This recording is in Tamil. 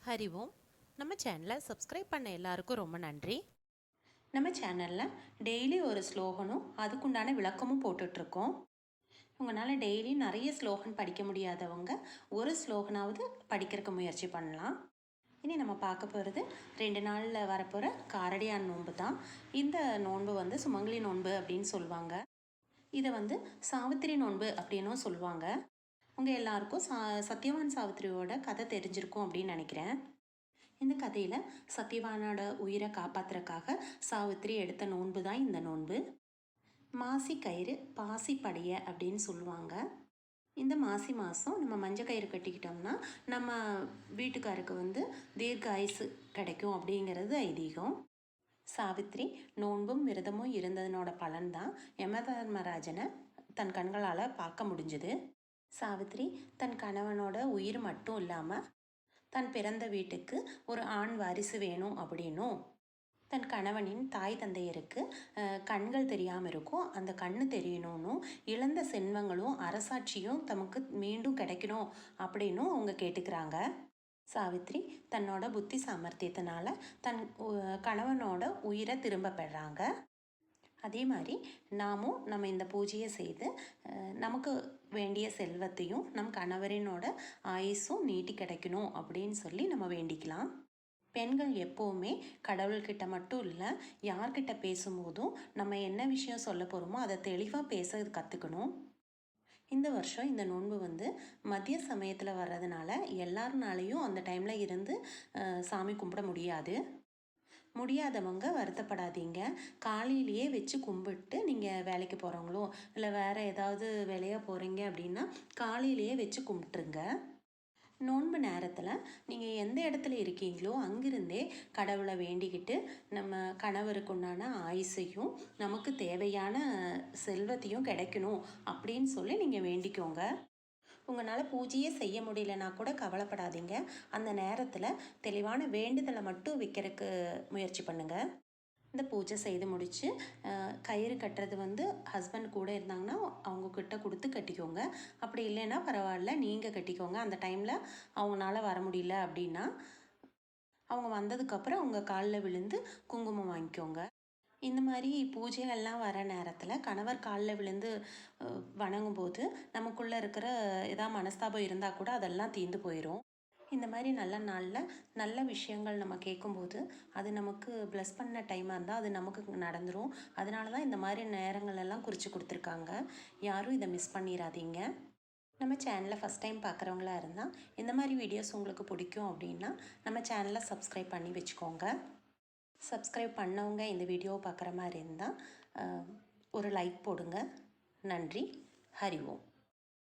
ஹரி ஓம். நம்ம சேனலை சப்ஸ்கிரைப் பண்ண எல்லாருக்கும் ரொம்ப நன்றி. நம்ம சேனலில் டெய்லி ஒரு ஸ்லோகனும் அதுக்குண்டான விளக்கமும் போட்டுட்ருக்கோம். உங்களால் டெய்லி நிறைய ஸ்லோகன் படிக்க முடியாதவங்க ஒரு ஸ்லோகனாவது படிக்கிறதுக்கு முயற்சி பண்ணலாம். இனி நம்ம பார்க்க போகிறது 2 நாளில் வரப்போகிற காரடியான் நோன்பு தான். இந்த நோன்பு சுமங்கலி நோன்பு அப்படின்னு சொல்லுவாங்க. இதை சாவித்திரி நோன்பு அப்படின்னும் சொல்லுவாங்க. உங்கள் எல்லாருக்கும் சத்யவான் சாவித்திரியோட கதை தெரிஞ்சிருக்கும் அப்படின்னு நினைக்கிறேன். இந்த கதையில் சத்யவானோட உயிரை காப்பாற்றுறதுக்காக சாவித்திரி எடுத்த நோன்பு தான் இந்த நோன்பு. மாசி கயிறு பாசி படைய அப்படின்னு சொல்லுவாங்க. இந்த மாசி மாதம் நம்ம மஞ்சள் கயிறு கட்டிக்கிட்டோம்னா நம்ம வீட்டுக்காருக்கு தீர்க்க ஆயுசு கிடைக்கும் அப்படிங்கிறது ஐதீகம். சாவித்திரி நோன்பும் விரதமும் இருந்ததனோட பலன்தான் யமதர்மராஜனை தன் கண்களால் பார்க்க முடிஞ்சுது. சாவித்திரி தன் கணவனோட உயிர் மட்டும் இல்லாமல் தன் பிறந்த வீட்டுக்கு ஒரு ஆண் வாரிசு வேணும் அப்படின்னும், தன் கணவனின் தாய் தந்தையருக்கு கண்கள் தெரியாமல் இருக்கும், அந்த கண்ணு தெரியணும்னு, இழந்த செல்வங்களும் அரசாட்சியும் தமக்கு மீண்டும் கிடைக்கணும் அப்படின்னும் அவங்க கேட்டுக்கிறாங்க. சாவித்திரி தன்னோட புத்தி சாமர்த்தியத்தினால தன் கணவனோட உயிரை திரும்ப பெறாங்க. அதே மாதிரி நாமும் நம்ம இந்த பூஜையை செய்து நமக்கு வேண்டிய செல்வத்தையும் நம் கணவரினோட ஆயுசும் நீட்டி கிடைக்கணும் அப்படின்னு சொல்லி நம்ம வேண்டிக்கலாம். பெண்கள் எப்போவுமே கடவுள்கிட்ட மட்டும் இல்லை, யார்கிட்ட பேசும்போதும் நம்ம என்ன விஷயம் சொல்ல போகிறோமோ அதை தெளிவாக பேச கற்றுக்கணும். இந்த வருஷம் இந்த நோன்பு மதிய சமயத்தில் வர்றதுனால எல்லாருனாலையும் அந்த டைமில் இருந்து சாமி கும்பிட முடியாதவங்க வருத்தப்படாதீங்க. காலையிலேயே வச்சு கும்பிட்டு நீங்கள் வேலைக்கு போகிறவங்களோ இல்லை வேறு ஏதாவது வேலையாக போகிறீங்க அப்படின்னா காலையிலேயே வச்சு கும்பிட்டுருங்க. நோன்பு நேரத்தில் நீங்கள் எந்த இடத்துல இருக்கீங்களோ அங்கிருந்தே கடவுளை வேண்டிக்கிட்டு நம்ம கணவருக்கு உண்டான ஆயுசையும் நமக்கு தேவையான செல்வத்தையும் கிடைக்கணும் அப்படின்னு சொல்லி நீங்கள் வேண்டிக்கோங்க. உங்களால் பூஜையே செய்ய முடியலனா கூட கவலைப்படாதீங்க. அந்த நேரத்தில் தெளிவான வேண்டுதலை மட்டும் வைக்கிறதுக்கு முயற்சி பண்ணுங்கள். இந்த பூஜை செய்து முடித்து கயிறு கட்டுறது ஹஸ்பண்ட் கூட இருந்தாங்கன்னா அவங்கக்கிட்ட கொடுத்து கட்டிக்கோங்க. அப்படி இல்லைன்னா பரவாயில்ல, நீங்கள் கட்டிக்கோங்க. அந்த டைமில் அவங்களால வர முடியல அப்படின்னா அவங்க வந்ததுக்கப்புறம் அவங்க காலில் விழுந்து குங்குமம் வாங்கிக்கோங்க. இந்த மாதிரி பூஜைகள்லாம் வர நேரத்தில் கணவர் காலில் விழுந்து வணங்கும்போது நமக்குள்ளே இருக்கிற ஏதாவது மனஸ்தாபம் இருந்தால் கூட அதெல்லாம் தீர்ந்து போயிடும். இந்த மாதிரி நல்ல நாளில் நல்ல விஷயங்கள் நம்ம கேட்கும்போது அது நமக்கு ப்ளஸ் பண்ண டைமாக இருந்தால் அது நமக்கு நடந்துடும். அதனால தான் இந்த மாதிரி நேரங்களெல்லாம் குறித்து கொடுத்துருக்காங்க. யாரும் இதை மிஸ் பண்ணிடாதீங்க. நம்ம சேனலை ஃபஸ்ட் டைம் பார்க்குறவங்களா இருந்தால் இந்த மாதிரி வீடியோஸ் உங்களுக்கு பிடிக்கும் அப்படின்னா நம்ம சேனலை சப்ஸ்கிரைப் பண்ணி வச்சுக்கோங்க. சப்ஸ்கிரைப் பண்ணவங்க இந்த வீடியோவை பார்க்குற மாதிரி இருந்தால் ஒரு லைக் போடுங்க. நன்றி. ஹரி ஓம்.